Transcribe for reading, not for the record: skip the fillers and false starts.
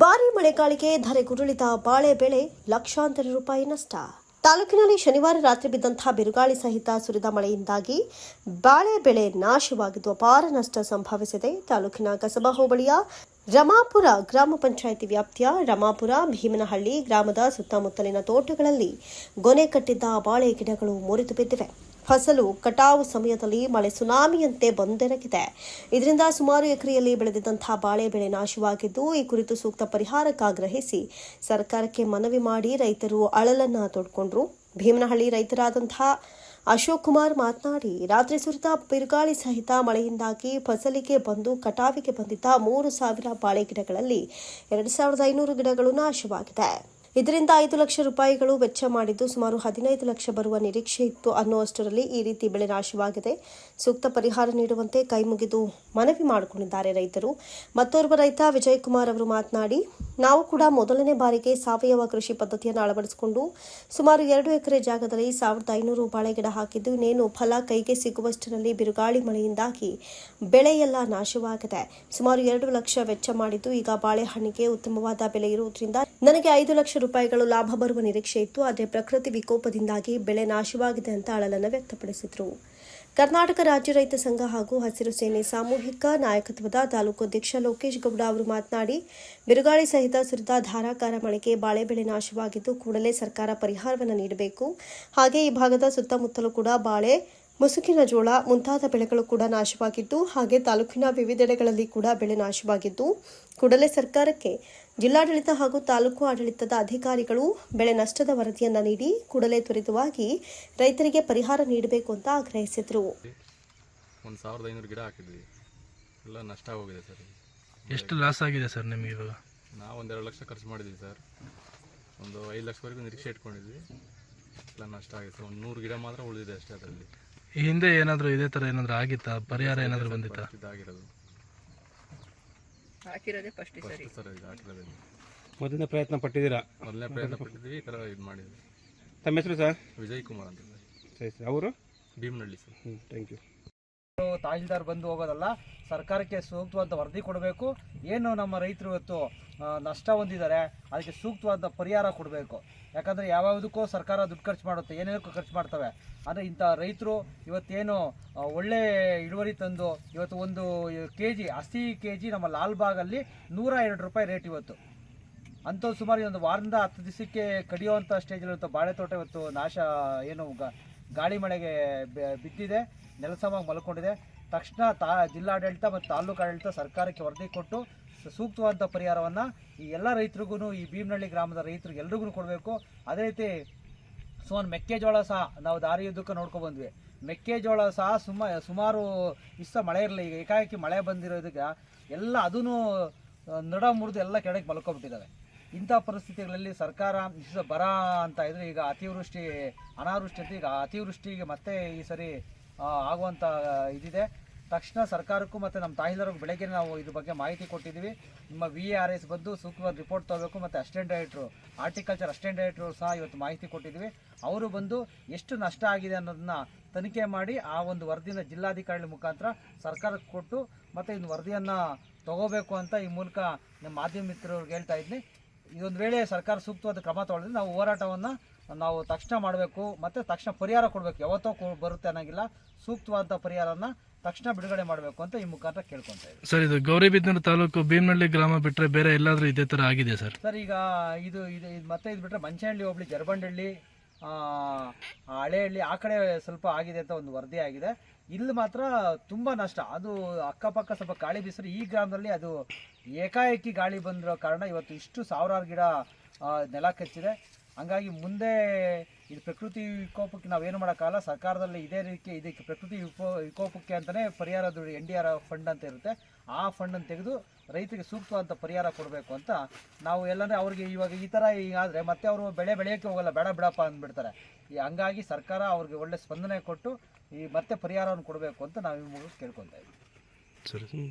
ಭಾರೀ ಮಳೆಗಾಳಿಗೆ ಧರೆಗುರುಳಿದ ಬಾಳೆ ಬೆಳೆ ಲಕ್ಷಾಂತರ ರೂಪಾಯಿ ನಷ್ಟ. ತಾಲೂಕಿನಲ್ಲಿ ಶನಿವಾರ ರಾತ್ರಿ ಬಿದ್ದಂತಹ ಬಿರುಗಾಳಿ ಸಹಿತ ಸುರಿದ ಮಳೆಯಿಂದಾಗಿ ಬಾಳೆ ಬೆಳೆ ನಾಶವಾಗಿದ್ದು ಅಪಾರ ನಷ್ಟ ಸಂಭವಿಸಿದೆ. ತಾಲೂಕಿನ ಕಸಬಾ ಹೋಬಳಿಯ ರಮಾಪುರ ಗ್ರಾಮ ಪಂಚಾಯಿತಿ ವ್ಯಾಪ್ತಿಯ ರಮಾಪುರ ಭೀಮನಹಳ್ಳಿ ಗ್ರಾಮದ ಸುತ್ತಮುತ್ತಲಿನ ತೋಟಗಳಲ್ಲಿ ಗೊನೆ ಕಟ್ಟಿದ್ದ ಬಾಳೆ ಗಿಡಗಳು ಮುರಿದು ಬಿದ್ದಿವೆ. ಫಸಲು ಕಟಾವು ಸಮಯದಲ್ಲಿ ಮಳೆ ಸುನಾಮಿಯಂತೆ ಬಂದೆರಗಿದೆ. ಇದರಿಂದ ಸುಮಾರು ಎಕರೆಯಲ್ಲಿ ಬೆಳೆದಿದ್ದಂತಹ ಬಾಳೆ ಬೆಳೆ ನಾಶವಾಗಿದ್ದು, ಈ ಕುರಿತು ಸೂಕ್ತ ಪರಿಹಾರಕ್ಕಾಗ್ರಹಿಸಿ ಸರ್ಕಾರಕ್ಕೆ ಮನವಿ ಮಾಡಿ ರೈತರು ಅಳಲನ್ನ ತೋಡ್ಕೊಂಡ್ರು. ಭೀಮನಹಳ್ಳಿ ರೈತರಾದಂತಹ ಅಶೋಕ್ ಕುಮಾರ್ ಮಾತನಾಡಿ, ರಾತ್ರಿ ಸುರಿದ ಬಿರುಗಾಳಿ ಸಹಿತ ಮಳೆಯಿಂದಾಗಿ ಫಸಲಿಗೆ ಬಂದು ಕಟಾವಿಗೆ ಬಂದಿದ್ದ 3,000 ಬಾಳೆ ಗಿಡಗಳಲ್ಲಿ 2,500 ಗಿಡಗಳು ನಾಶವಾಗಿದೆ. ಇದರಿಂದ 5 ಲಕ್ಷ ರೂಪಾಯಿಗಳು ವೆಚ್ಚ ಮಾಡಿದ್ದು ಸುಮಾರು 15 ಲಕ್ಷ ಬರುವ ನಿರೀಕ್ಷೆ ಇತ್ತು ಅನ್ನುವಷ್ಟರಲ್ಲಿ ಈ ರೀತಿ ಬೆಳೆ ನಾಶವಾಗಿದೆ. ಸೂಕ್ತ ಪರಿಹಾರ ನೀಡುವಂತೆ ಕೈಮುಗಿದು ಮನವಿ ಮಾಡಿಕೊಂಡಿದ್ದಾರೆ ರೈತರು. ಮತ್ತೋರ್ವ ರೈತ ವಿಜಯ್ ಕುಮಾರ್ ಅವರು ಮಾತನಾಡಿ, ನಾವು ಕೂಡ ಮೊದಲನೇ ಬಾರಿಗೆ ಸಾವಯವ ಕೃಷಿ ಪದ್ಧತಿಯನ್ನು ಅಳವಡಿಸಿಕೊಂಡು ಸುಮಾರು 2 ಎಕರೆ ಜಾಗದಲ್ಲಿ 1,500 ಬಾಳೆ ಗಿಡ ಹಾಕಿದ್ದು, ಇನ್ನೇನು ಫಲ ಕೈಗೆ ಸಿಗುವಷ್ಟರಲ್ಲಿ ಬಿರುಗಾಳಿ ಮಳೆಯಿಂದಾಗಿ ಬೆಳೆಯೆಲ್ಲ ನಾಶವಾಗಿದೆ. ಸುಮಾರು 2 ಲಕ್ಷ ವೆಚ್ಚ ಮಾಡಿದ್ದು, ಈಗ ಬಾಳೆಹಣ್ಣಿಗೆ ಉತ್ತಮವಾದ ಬೆಲೆ ಇರುವುದರಿಂದ ನನಗೆ 5 ಲಕ್ಷ ರೂಪಾಯಿಗಳು ಲಾಭ ಬರುವ ನಿರೀಕ್ಷೆ ಇತ್ತು. ಆದರೆ ಪ್ರಕೃತಿ ವಿಕೋಪದಿಂದಾಗಿ ಬೆಳೆ ನಾಶವಾಗಿದೆ ಅಂತ ಅಳಲನ್ನು ವ್ಯಕ್ತಪಡಿಸಿದರು. ಕರ್ನಾಟಕ ರಾಜ್ಯ ರೈತ ಸಂಘ ಹಾಗೂ ಹಸಿರು ಸೇನೆ ಸಾಮೂಹಿಕ ನಾಯಕತ್ವದ ತಾಲೂಕು ಅಧ್ಯಕ್ಷ ಲೋಕೇಶ್ ಗೌಡ ಅವರು ಮಾತನಾಡಿ, ಬಿರುಗಾಳಿ ಸಹಿತ ಸುರಿದ ಧಾರಾಕಾರ ಮಳೆಗೆ ಬಾಳೆ ಬೆಳೆ ನಾಶವಾಗಿದ್ದು, ಕೂಡಲೇ ಸರ್ಕಾರ ಪರಿಹಾರವನ್ನು ನೀಡಬೇಕು. ಹಾಗೆ ಈ ಭಾಗದ ಸುತ್ತಮುತ್ತಲೂ ಕೂಡ ಬಾಳೆ, ಮುಸುಕಿನ ಜೋಳ ಮುಂತಾದ ಬೆಳೆಗಳು ಕೂಡ ನಾಶವಾಗಿದ್ದು, ಹಾಗೆ ತಾಲೂಕಿನ ವಿವಿಧೆಡೆಗಳಲ್ಲಿ ಕೂಡ ಬೆಳೆ ನಾಶವಾಗಿದ್ದು, ಕೂಡಲೇ ಸರ್ಕಾರಕ್ಕೆ ಜಿಲ್ಲಾಡಳಿತ ಹಾಗೂ ತಾಲೂಕು ಆಡಳಿತದ ಅಧಿಕಾರಿಗಳು ಬೆಳೆ ನಷ್ಟದ ವರದಿಯನ್ನು ನೀಡಿ ಕೂಡಲೇ ತ್ವರಿತವಾಗಿ ರೈತರಿಗೆ ಪರಿಹಾರ ನೀಡಬೇಕು ಅಂತ ಆಗ್ರಹಿಸಿದರು. 1,500 ಗಿಡ ಹಾಕಿದ್ವಿ, ಎಲ್ಲ ನಷ್ಟ ಹೋಗಿದೆ ಸರ್. ಎಷ್ಟು ಲಾಸ್ ಆಗಿದೆ ಸರ್ ನಿಮಗೆ? ಇವಾಗ ನಾವು 2 ಲಕ್ಷ ಖರ್ಚು ಮಾಡಿದ್ವಿ ಸರ್. ಒಂದು 5 ಲಕ್ಷವರೆಗೂ ನಿರೀಕ್ಷೆ ಇಟ್ಕೊಂಡಿದ್ವಿ, ಎಲ್ಲ ನಷ್ಟ ಆಗಿದೆ ಸರ್. ಒಂದು 100 ಗಿಡ ಮಾತ್ರ ಉಳಿದಿದೆ ಅಷ್ಟೇ. ಅದರಲ್ಲಿ ಈ ಹಿಂದೆ ಏನಾದರೂ ಇದೇ ಥರ ಏನಾದರೂ ಆಗಿತ್ತಾ? ಪರಿಹಾರ ಏನಾದರೂ ಬಂದಿತ್ತಾ? ಇದಾಗಿರೋದು ಹಾಕಿರೋದೇ ಫಸ್ಟ್ ಸರ್. ಇದು ಹಾಕಿರೋದು ಮೊದಲನೇ ಪ್ರಯತ್ನ ಪಟ್ಟಿದ್ದೀರಾ? ಮೊದಲನೇ ಪ್ರಯತ್ನ ಪಟ್ಟಿದ್ವಿ, ಈ ಥರ ಇದು ಮಾಡಿದ್ವಿ. ತಮ್ಮ ಹೆಸರು ಸರ್? ವಿಜಯ್ ಕುಮಾರ್ ಅಂತ ಸರಿ ಸರ್. ಅವರು Bhimanahalli sir. Thank you. Tahsildar ಬಂದು ಹೋಗೋದಲ್ಲ, ಸರ್ಕಾರಕ್ಕೆ ಸೂಕ್ತವಾದ ವರದಿ ಕೊಡಬೇಕು. ಏನು ನಮ್ಮ ರೈತರು ಇವತ್ತು ನಷ್ಟ ಹೊಂದಿದ್ದಾರೆ, ಅದಕ್ಕೆ ಸೂಕ್ತವಾದ ಪರಿಹಾರ ಕೊಡಬೇಕು. ಯಾಕಂದರೆ ಯಾವ್ಯಾವುದಕ್ಕೂ ಸರ್ಕಾರ ದುಡ್ಡು ಖರ್ಚು ಮಾಡುತ್ತೆ, ಏನೇನಕ್ಕೂ ಖರ್ಚು ಮಾಡ್ತವೆ. ಆದರೆ ಇಂಥ ರೈತರು ಇವತ್ತೇನು ಒಳ್ಳೆ ಇಳುವರಿ ತಂದು ಇವತ್ತು ಒಂದು ಹಸಿ ಕೆ ಜಿ ನಮ್ಮ ಲಾಲ್ಬಾಗಲ್ಲಿ 102 ರೂಪಾಯಿ ರೇಟ್ ಇವತ್ತು. ಅಂಥದ್ದು ಸುಮಾರು ಒಂದು ವಾರದಿಂದ 10 ದಿವಸಕ್ಕೆ ಕಡಿಯುವಂಥ ಸ್ಟೇಜಲ್ಲಿರುವಂಥ ಬಾಳೆ ತೋಟ ಇವತ್ತು ನಾಶ, ಏನು ಗಾಳಿ ಮಳೆಗೆ ಬಿದ್ದಿದೆ, ನೆಲಸಮಾಗಿ ಮಲ್ಕೊಂಡಿದೆ. ತಕ್ಷಣ ಜಿಲ್ಲಾಡಳಿತ ಮತ್ತು ತಾಲೂಕು ಆಡಳಿತ ಸರ್ಕಾರಕ್ಕೆ ವರದಿ ಕೊಟ್ಟು ಸೂಕ್ತವಾದ ಪರಿಹಾರವನ್ನು ಈ ಎಲ್ಲ ರೈತರಿಗೂ, ಈ ಭೀಮನಹಳ್ಳಿ ಗ್ರಾಮದ ರೈತರಿಗೆ ಎಲ್ರಿಗೂ ಕೊಡಬೇಕು. ಅದೇ ರೀತಿ ಸುಮಾರು ಮೆಕ್ಕೆಜೋಳ ಸಹ ನಾವು ದಾರಿಯುದ್ದಕ್ಕೆ ನೋಡ್ಕೊಂಡು ಬಂದ್ವಿ. ಮೆಕ್ಕೆಜೋಳ ಸಹ ಸುಮಾರು ಇಷ್ಟ ಮಳೆ ಇರಲಿಲ್ಲ. ಈಗ ಏಕಾಏಕಿ ಮಳೆ ಬಂದಿರೋದಕ್ಕೆ ಎಲ್ಲ ಅದೂ ನಡ ಮುರಿದು ಎಲ್ಲ ಕೆಳಗೆ ಮಲ್ಕೊಬಿಟ್ಟಿದ್ದಾವೆ. ಇಂಥ ಪರಿಸ್ಥಿತಿಗಳಲ್ಲಿ ಸರ್ಕಾರ ಬರ ಅಂತ ಇದ್ರೆ, ಈಗ ಅತಿವೃಷ್ಟಿ ಅನಾವೃಷ್ಟಿ ಅಂತ, ಈಗ ಅತಿವೃಷ್ಟಿಗೆ ಮತ್ತೆ ಈ ಸರಿ ಆಗುವಂಥ ಇದಿದೆ. ತಕ್ಷಣ ಸರ್ಕಾರಕ್ಕೂ ಮತ್ತು ನಮ್ಮ ತಹಸೀಲ್ದಾರ್ಗೂ ಬೆಳಗ್ಗೆ ನಾವು ಇದ್ರ ಬಗ್ಗೆ ಮಾಹಿತಿ ಕೊಟ್ಟಿದ್ದೀವಿ. ನಿಮ್ಮ VARS ಬಂದು ಸೂಕ್ತವಾದ ರಿಪೋರ್ಟ್ ತಗೋಬೇಕು. ಮತ್ತು ಅಸಿಸ್ಟೆಂಟ್ ಡೈರೆಕ್ಟ್ರು, ಹಾರ್ಟಿಕಲ್ಚರ್ ಅಸಿಸ್ಟೆಂಟ್ ಡೈರೆಕ್ಟ್ರು ಸಹ ಇವತ್ತು ಮಾಹಿತಿ ಕೊಟ್ಟಿದ್ದೀವಿ. ಅವರು ಬಂದು ಎಷ್ಟು ನಷ್ಟ ಆಗಿದೆ ಅನ್ನೋದನ್ನ ತನಿಖೆ ಮಾಡಿ ಆ ಒಂದು ವರದಿನ ಜಿಲ್ಲಾಧಿಕಾರಿಗಳ ಮುಖಾಂತರ ಸರ್ಕಾರಕ್ಕೆ ಕೊಟ್ಟು ಮತ್ತು ಇನ್ನು ವರದಿಯನ್ನು ತಗೋಬೇಕು ಅಂತ ಈ ಮೂಲಕ ನಮ್ಮ ಮಾಧ್ಯಮ ಮಿತ್ರರಿಗೆ ಹೇಳ್ತಾ ಇದ್ದೀನಿ. ಇದೊಂದು ವೇಳೆ ಸರ್ಕಾರ ಸೂಕ್ತವಾದ ಕ್ರಮ ತಗೊಳ್ಳಿದ್ರೆ ನಾವು ಹೋರಾಟವನ್ನು ನಾವು ತಕ್ಷಣ ಮಾಡಬೇಕು ಮತ್ತು ತಕ್ಷಣ ಪರಿಹಾರ ಕೊಡಬೇಕು. ಯಾವತ್ತೋ ಬರುತ್ತೆ ಅನ್ನೋಂಗಿಲ್ಲ, ಸೂಕ್ತವಾದ ಪರಿಹಾರನ ತಕ್ಷಣ ಬಿಡುಗಡೆ ಮಾಡಬೇಕು ಅಂತ ಈ ಮುಖಾಂತರ ಕೇಳ್ಕೊತಾ ಇದ್ದೀವಿ ಸರ್. ಇದು ಗೌರಿಬಿದನೂರು ತಾಲೂಕು ಭೀಮನಹಳ್ಳಿ ಗ್ರಾಮ ಬಿಟ್ಟರೆ ಬೇರೆ ಎಲ್ಲಾದರೂ ಇದೇ ಥರ ಆಗಿದೆ ಸರ್? ಸರ್, ಈಗ ಇದು ಮತ್ತೆ ಇದು ಬಿಟ್ಟರೆ ಮಂಚನಹಳ್ಳಿ ಹೋಬಳಿ, ಜರಬಂಡಹಳ್ಳಿ, ಹಳೆಹಳ್ಳಿ ಆ ಕಡೆ ಸ್ವಲ್ಪ ಆಗಿದೆ ಅಂತ ಒಂದು ವರದಿ ಆಗಿದೆ. ಇಲ್ಲಿ ಮಾತ್ರ ತುಂಬ ನಷ್ಟ. ಅದು ಅಕ್ಕಪಕ್ಕ ಸ್ವಲ್ಪ ಗಾಳಿ ಬೀಸಿದ್ರೆ, ಈ ಗ್ರಾಮದಲ್ಲಿ ಅದು ಏಕಾಏಕಿ ಗಾಳಿ ಬಂದಿರೋ ಕಾರಣ ಇವತ್ತು ಇಷ್ಟು ಸಾವಿರಾರು ಗಿಡ ನೆಲ ಕಚ್ಚಿದೆ. ಹಂಗಾಗಿ ಮುಂದೆ ಇದು ಪ್ರಕೃತಿ ವಿಕೋಪಕ್ಕೆ ನಾವೇನು ಮಾಡೋಕ್ಕಾಗಲ್ಲ. ಸರ್ಕಾರದಲ್ಲಿ ಇದೇ ರೀತಿ ಇದಕ್ಕೆ ಪ್ರಕೃತಿ ವಿಕೋಪಕ್ಕೆ ಅಂತಲೇ ಪರಿಹಾರದ್ದು NDRF ಫಂಡ್ ಅಂತ ಇರುತ್ತೆ. ಆ ಫಂಡನ್ನು ತೆಗೆದು ರೈತರಿಗೆ ಸೂಕ್ತವಾದ ಪರಿಹಾರ ಕೊಡಬೇಕು ಅಂತ ನಾವು ಎಲ್ಲಂದರೆ ಅವ್ರಿಗೆ ಇವಾಗ ಈ ಥರ ಹೀಗಾದರೆ ಮತ್ತೆ ಅವರು ಬೆಳೆ ಬೆಳೆಯೋಕ್ಕೆ ಹೋಗಲ್ಲ, ಬೇಡ ಬಿಡಪ್ಪ ಅಂದ್ಬಿಡ್ತಾರೆ. ಹಂಗಾಗಿ ಸರ್ಕಾರ ಅವ್ರಿಗೆ ಒಳ್ಳೆ ಸ್ಪಂದನೆ ಕೊಟ್ಟು ಈ ಮತ್ತೆ ಪರಿಹಾರವನ್ನು ಕೊಡಬೇಕು ಅಂತ ನಾವು ಈ ಮೂಲಕ ಕೇಳ್ಕೊತಾ ಇದ್ದೀವಿ. ಸರಿ.